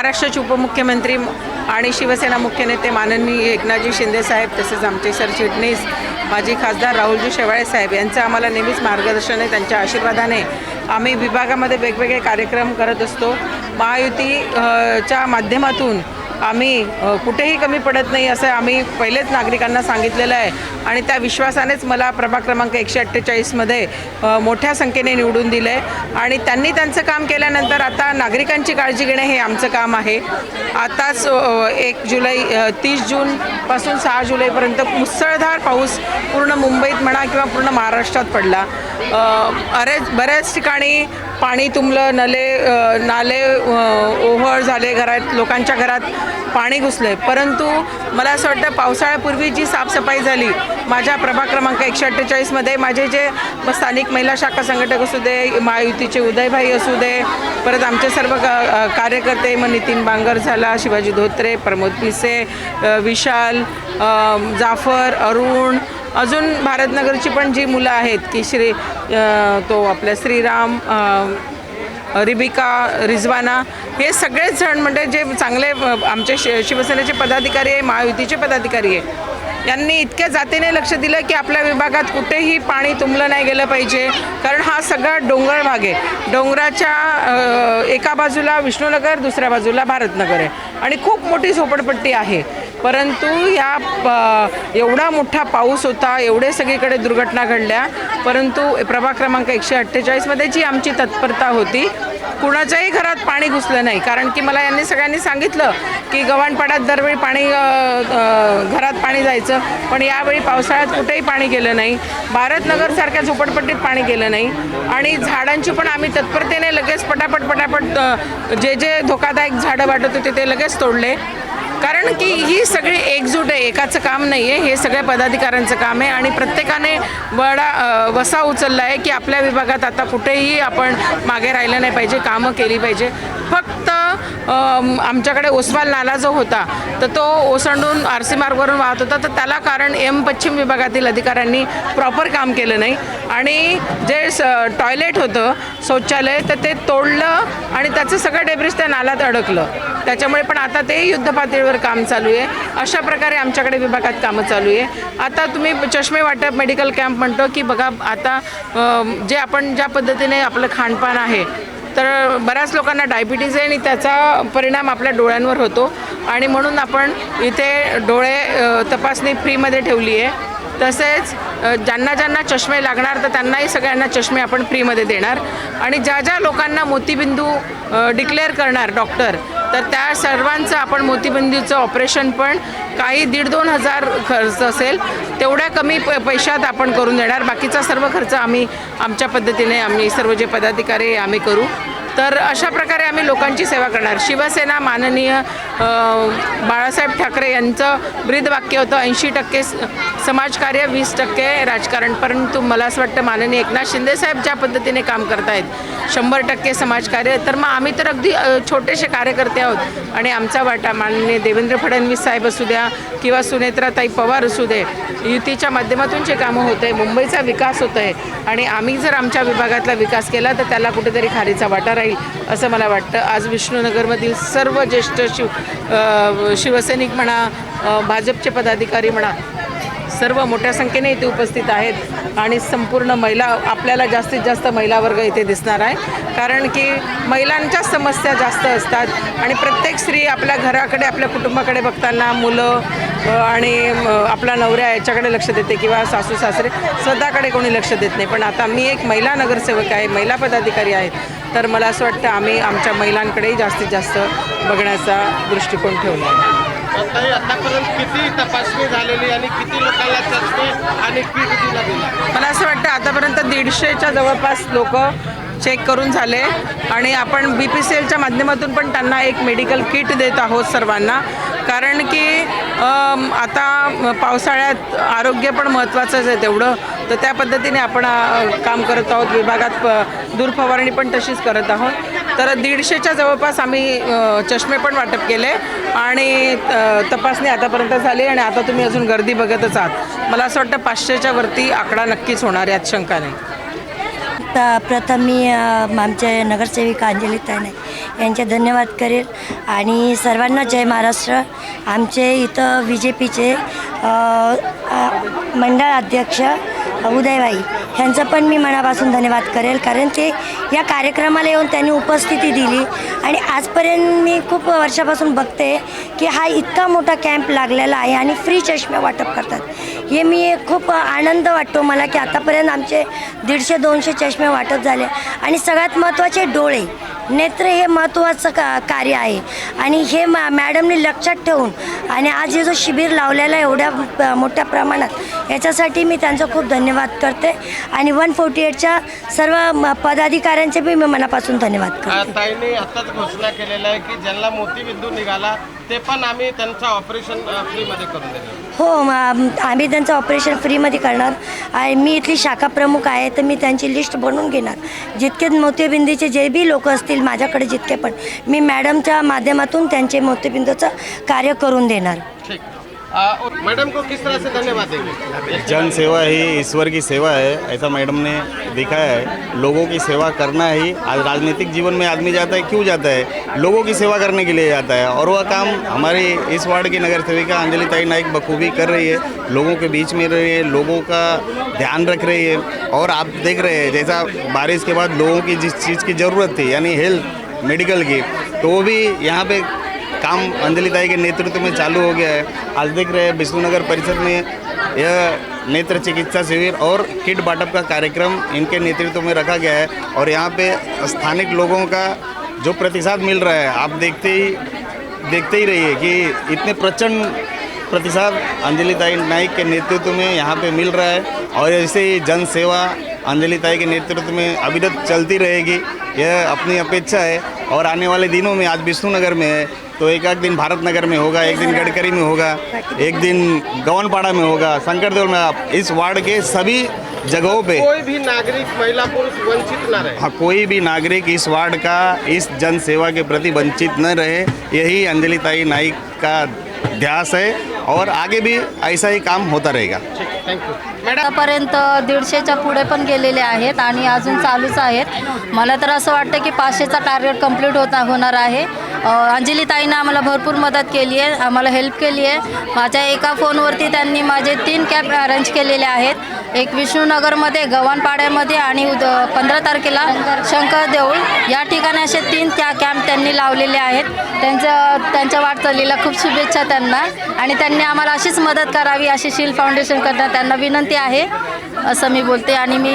महाराष्ट्राचे उपमुख्यमंत्री आणि शिवसेना मुख्य नेते माननीय एकनाथजी शिंदे साहेब, तसेच आमचे सरचिटणीस माजी खासदार राहुलजी शेवाळे साहेब यांचं आम्हाला नेहमीच मार्गदर्शन आहे. त्यांच्या आशीर्वादाने आम्ही विभागामध्ये वेगवेगळे कार्यक्रम करत असतो. महायुतीच्या माध्यमातून आम्ही कुठेही कमी पडत नाही असं आम्ही पहिलेच नागरिकांना सांगितलेलं आहे आणि त्या विश्वासानेच मला प्रभाग क्रमांक 148मध्ये मोठ्या संख्येने निवडून दिले आणि त्यांनी त्यांचं काम केल्यानंतर आता नागरिकांची काळजी घेणे हे आमचं काम आहे. आताच 30 जूनपासून 6 जुलैपर्यंत मुसळधार पाऊस पूर्ण मुंबईत म्हणा किंवा पूर्ण महाराष्ट्रात पडला. बऱ्याच ठिकाणी पाणी तुंबलं, नाले ओव्हर झाले, लोकांच्या घरात पाणी घुसले. परंतु मला असं वाटतं पावसाळ्यापूर्वी जी साफसफाई झाली माझ्या प्रभाग क्रमांक 148मध्ये, माझे जे स्थानिक महिला शाखा संघटक असू दे, महायुतीचे उदयभाई असू दे, परत आमचे सर्व कार्यकर्ते, मग नितीन बांगर झाला, शिवाजी धोत्रे, प्रमोद पिसे, विशाल, जाफर, अरुण, अजून भारतनगरची पण जी मुलं आहेत की आपल्या श्रीराम, रिबिका, रिजवाना, हे सगळेच जण म्हणजे जे चांगले आमचे शिवसेनेचे पदाधिकारी आहे, महायुतीचे पदाधिकारी आहे, यांनी इतक्या जातीने लक्ष दिलं की आपल्या विभागात कुठेही पाणी तुंबलं नाही गेलं पाहिजे. कारण हा सगळा डोंगर भाग आहे. डोंगराच्या एका बाजूला विष्णुनगर, दुसऱ्या बाजूला भारतनगर आहे आणि खूप मोठी झोपडपट्टी आहे. परंतु एवढा मोठा पाऊस होता, एवढे सगळीकडे दुर्घटना घडल्या, परंतु प्रभाग क्रमांक 148मध्ये जी आमची तत्परता होती, कुणाच्याही घरात पाणी घुसलं नाही. कारण की मला यांनी सगळ्यांनी सांगितलं की गव्हाणपाड्यात दरवेळी पाणी घरात पाणी जायचं, पण यावेळी पावसाळ्यात कुठेही पाणी गेलं नाही. भारतनगरसारख्या झोपडपट्टीत पाणी गेलं नाही आणि झाडांची पण आम्ही तत्परतेने लगेच पटापट जे धोकादायक झाडं वाटत होते ते लगेच तोडले. कारण की ही सगळी एकजूट आहे, एकाचं काम नाही आहे, हे सगळ्या पदाधिकाऱ्यांचं काम आहे आणि प्रत्येकाने वसा उचलला आहे की आपल्या विभागात आता कुठेही आपण मागे राहिलं नाही पाहिजे, कामं केली पाहिजे. फक्त आमच्याकडे ओसवाल नाला जो होता तर तो ओसंडून RC मार्गवरून वाहत होता, तर त्याला कारण पश्चिम विभागातील अधिकाऱ्यांनी प्रॉपर काम केलं नाही आणि जे टॉयलेट होतं, शौचालय, तर ते तोडलं आणि त्याचं सगळं डेब्रिज त्या नाल्यात अडकलं. त्याच्यामुळे पण आता ते युद्धपातळीवर काम चालू आहे. अशा प्रकारे आमच्याकडे विभागात कामं चालू आहे. आता तुम्ही चष्मे वाटप मेडिकल कॅम्प म्हणतो की बघा, आता ज्या पद्धतीने आपलं खानपान आहे, तर बऱ्याच लोकांना डायबिटीज आहे आणि त्याचा परिणाम आपल्या डोळ्यांवर होतो आणि म्हणून आपण इथे डोळे तपासणी फ्रीमध्ये ठेवली आहे. तसेच ज्यांना चष्मे लागणार तर त्यांनाही सगळ्यांना चष्मे आपण फ्रीमध्ये देणार आणि ज्या लोकांना मोतीबिंदू डिक्लेअर करणार डॉक्टर, तर त्या सर्वांचं आपण मोतीबिंदूचं ऑपरेशन पण काही 1,500-2,000 हजार खर्च असेल तेवढ्या कमी पैशात आपण करून देणार. बाकीचा सर्व खर्च आमच्या पद्धतीने आम्ही सर्व जे पदाधिकारी आम्ही करू. तर अशा प्रकारे आम्ही लोकांची सेवा करणार. शिवसेना माननीय बाळासाहेब ठाकरे यांचं ब्रीदवाक्य होतं 80% समाजकार्य, 20% राजकारण. परंतु मला असं वाटतं माननीय एकनाथ शिंदे साहेब ज्या पद्धतीने काम करतायत 100% समाजकार्य, तर मग आम्ही तर अगदी छोटेसे कार्यकर्ते आहोत आणि आमचा वाटा माननीय देवेंद्र फडणवीस साहेब असू द्या किंवा सुनेत्राताई पवार असू दे, युतीच्या माध्यमातून जे कामं होत आहे, मुंबईचा विकास होत आहे आणि आम्ही जर आमच्या विभागातला विकास केला तर त्याला कुठेतरी खारीचा वाटा राहील असं मला वाटतं. आज विष्णुनगरमधील सर्व ज्येष्ठ शिवसैनिक म्हणा, भाजपचे पदाधिकारी म्हणा, सर्व मोठ्या संख्येने इथे उपस्थित आहेत आणि संपूर्ण महिला, आपल्याला जास्तीत जास्त महिला वर्ग इथे दिसणार आहे. कारण की महिलांच्या समस्या जास्त असतात आणि प्रत्येक स्त्री आपल्या घराकडे, आपल्या कुटुंबाकडे बघताना मुलं आणि आपला नवऱ्या याच्याकडे लक्ष देते किंवा सासू सासरे, स्वतःकडे कोणी लक्ष देत नाही. पण आता मी एक महिला नगरसेवक आहे, महिला पदाधिकारी आहेत, तर मला असं वाटतं आम्ही आमच्या महिलांकडेही जास्तीत जास्त बघण्याचा दृष्टिकोन ठेवला आहे. आतापर्यंत किती तपासणी झालेली आणि किती लोकांना चष्मे आणि किट दिला गेला? मला असं वाटतं आतापर्यंत 150च्या जवळपास लोक चेक करून झाले आणि आपण BPCLच्या माध्यमातून पण त्यांना एक मेडिकल किट देत आहोत सर्वांना. कारण की आता पावसाळ्यात आरोग्य पण महत्त्वाचंच आहे तेवढं, तर त्या पद्धतीने आपण काम करत आहोत. विभागात दूरफवारणी पण तशीच करत आहोत. तर 150च्या जवळपास आम्ही चष्मे पण वाटप केले आणि तपासणी आतापर्यंत झाली आणि आता तुम्ही अजून गर्दी बघतच आहात. मला असं वाटतं 500च्या वरती आकडा नक्कीच होणार, यात शंका नाही. प्रथम मी आमचे नगरसेविका अंजली ताई यांचे धन्यवाद करेल आणि सर्वांना जय महाराष्ट्र. आमचे इथं VJPचे मंडळ अध्यक्ष उदयबाई ह्यांचं पण मी मनापासून धन्यवाद करेल, कारण ते या कार्यक्रमाला येऊन त्यांनी उपस्थिती दिली आणि आजपर्यंत मी खूप वर्षापासून बघते की हा इतका मोठा कॅम्प लागलेला आहे आणि फ्री चष्मे वाटप करतात. हे मी खूप आनंद वाटतो मला की आतापर्यंत आमचे 150-200 चष्मे वाटप झाले आणि सगळ्यात महत्त्वाचे डोळे नेत्र हे महत्त्वाचं कार्य आहे आणि हे मॅडमने लक्षात ठेवून आणि आज हे जो शिबिर लावलेला आहे एवढ्या मोठ्या प्रमाणात याच्यासाठी मी त्यांचं खूप धन्यवाद करते आणि 148च्या सर्व पदाधिकाऱ्यांचे बी मी मनापासून धन्यवाद करते. ताईने आताच घोषणा केलेलं आहे की ज्यांना मोतीबिंदू निघाला ते पण आम्ही त्यांचं ऑपरेशन फ्रीमध्ये करून देणार. हो, आम्ही त्यांचं ऑपरेशन फ्रीमध्ये करणार आणि मी इथली शाखा प्रमुख आहे तर मी त्यांची लिस्ट बनवून घेणार. जितके मोतीबिंदूचे जे बी लोक असतील माझ्याकडे जितके पण मी मॅडमच्या माध्यमातून त्यांचे मोतीबिंदूचं कार्य करून देणार. ठीक. मैडम को किस तरह से धन्यवाद देंगे? जन सेवा ही ईश्वर की सेवा है, ऐसा मैडम ने दिखाया है. लोगों की सेवा करना ही आज राजनीतिक जीवन में आदमी जाता है, क्यों जाता है? लोगों की सेवा करने के लिए जाता है और वह काम हमारी इस वार्ड की नगर सेविका अंजलि ताई नाइक बखूबी कर रही है. लोगों के बीच में रह रही है, लोगों का ध्यान रख रही है और आप देख रहे हैं जैसा बारिश के बाद लोगों की जिस चीज़ की ज़रूरत थी यानी हेल्थ मेडिकल की, तो वो भी यहाँ पे काम अंजलि ताई के नेतृत्व में चालू हो गया है. आज देख रहे हैं विष्णुनगर परिषद में यह नेत्र चिकित्सा शिविर और किट बांटप का कार्यक्रम इनके नेतृत्व में रखा गया है और यहाँ पे स्थानिक लोगों का जो प्रतिसाद मिल रहा है आप देखते ही रहिए कि इतने प्रचंड प्रतिसाद अंजलि ताई नाइक के नेतृत्व में यहाँ पे मिल रहा है और ऐसे ही जन सेवा अंजलि ताई के नेतृत्व में अविरत चलती रहेगी, यह अपनी अपेक्षा है. और आने वाले दिनों में आज विष्णुनगर में है तो एक दिन भारत नगर में होगा, एक दिन गडकरी में होगा, एक दिन गवनपाड़ा में होगा, शंकरदेव में. आप इस वार्ड के सभी जगहों पे कोई भी नागरिक महिला पुरुष वंचित न रहे. हाँ, कोई भी नागरिक इस वार्ड का इस जन सेवा के प्रति वंचित न रहे, यही अंजलि ताई नाइक का ध्यास है और आगे भी ऐसा ही काम होता रहेगा. थँक्यू. आतापर्यंत 150च्या पुढे पण गेलेले आहेत आणि अजून चालूच आहेत. मला तर असं वाटतं की 500चा टार्गेट कंप्लीट होणार आहे. अंजली ताईनं आम्हाला भरपूर मदत केली आहे, आम्हाला हेल्प केली आहे. माझ्या एका फोनवरती त्यांनी माझे 3 कॅम्प अरेंज केलेले आहेत. एक विष्णुनगरमध्ये, गव्हाणपाड्यामध्ये आणि 15 तारखेला शंकर देऊळ या ठिकाणी असे 3 कॅम्प त्यांनी लावलेले आहेत. त्यांच्या वाटचालीला खूप शुभेच्छा त्यांना आणि त्यांनी आम्हाला अशीच मदत करावी अशी शील फाउंडेशन करता त्यांना विनंती आहे असं मी बोलते. आणि मी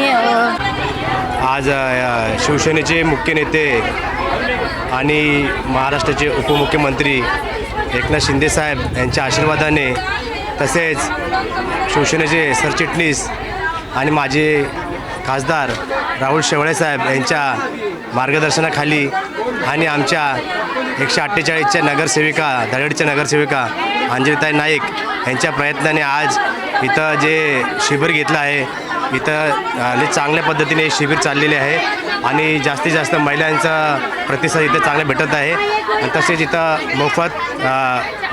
आज शिवसेनेचे मुख्य नेते आणि महाराष्ट्राचे उपमुख्यमंत्री एकनाथ शिंदेसाहेब यांच्या आशीर्वादाने तसेच शिवसेनेचे सरचिटणीस आणि माझे खासदार राहुल शेवाळे यांच्या मार्गदर्शनाखाली आणि आमच्या 148च्या नगरसेविका धडडच्या नगरसेविका अंजलिताई नाईक यांच्या प्रयत्नाने आज इथं जे शिबिर घेतलं आहे इथं चांगल्या पद्धतीने शिबिर चाललेले आहे आणि जास्तीत जास्त महिलांचा प्रतिसाद इथं चांगला भेटत आहे. आणि तसेच इथं मोफत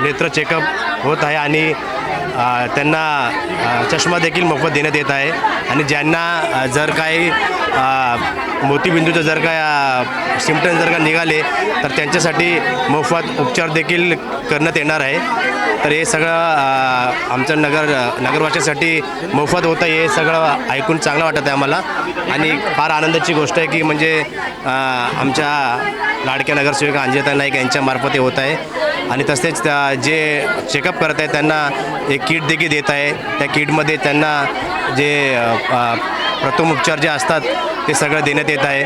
नेत्र चेकअप होत आहे आणि त्यांना चष्मा देखील मोफत देण्यात येत आहे. आणि ज्यांना जर काही मोतीबिंदूचं जर काय सिम्पटम जर का निघाले तर त्यांच्यासाठी मोफत उपचार देखील करण्यात येणार आहे. तर हे सगळं आमच्या नगरवासियांसाठी मोफत होतं, हे सगळं ऐकून चांगलं वाटत आहे आम्हाला. आणि फार आनंदाची गोष्ट आहे की म्हणजे आमच्या लाडक्या नगरसेविका अंजलिताई नाईक यांच्यामार्फत हे होत आहे. आणि तसेच जे चेकअप करत आहे त्यांना एक किट देखील देत आहे. त्या किटमध्ये त्यांना जे प्रथमोपचार जे असतात ते सगळं देण्यात येत आहे.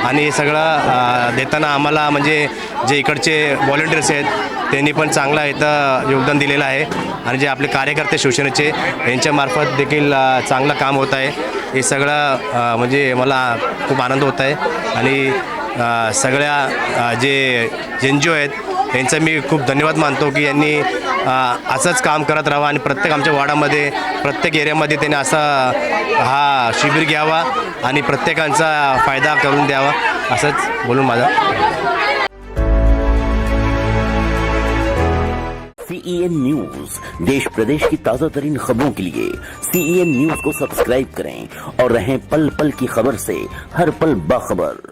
आणि हे सगळं देताना आम्हाला म्हणजे जे इकडचे व्हॉलंटियर्स आहेत त्यांनी पण चांगलं इथं योगदान दिलेलं आहे. आणि जे आपले कार्यकर्ते शिवसेनेचे यांच्यामार्फत देखील चांगलं काम होत आहे. हे सगळं म्हणजे मला खूप आनंद होत आहे. आणि सगळ्या जे NGO आहेत यांचा मी खूप धन्यवाद मानतो की यांनी असंच काम करत राहावं आणि प्रत्येक आमच्या वार्डामध्ये प्रत्येक एरियामध्ये त्यांनी असा हा शिबिर घ्यावा आणि प्रत्येकांचा फायदा करून द्यावा असंच बोलून माझा. CEN न्यूज, देश प्रदेश की ताजा तरीन खबरों के लिए CEN न्यूज को सब्सक्राइब करें और रहें पल पल की खबर से हर पल बाखबर।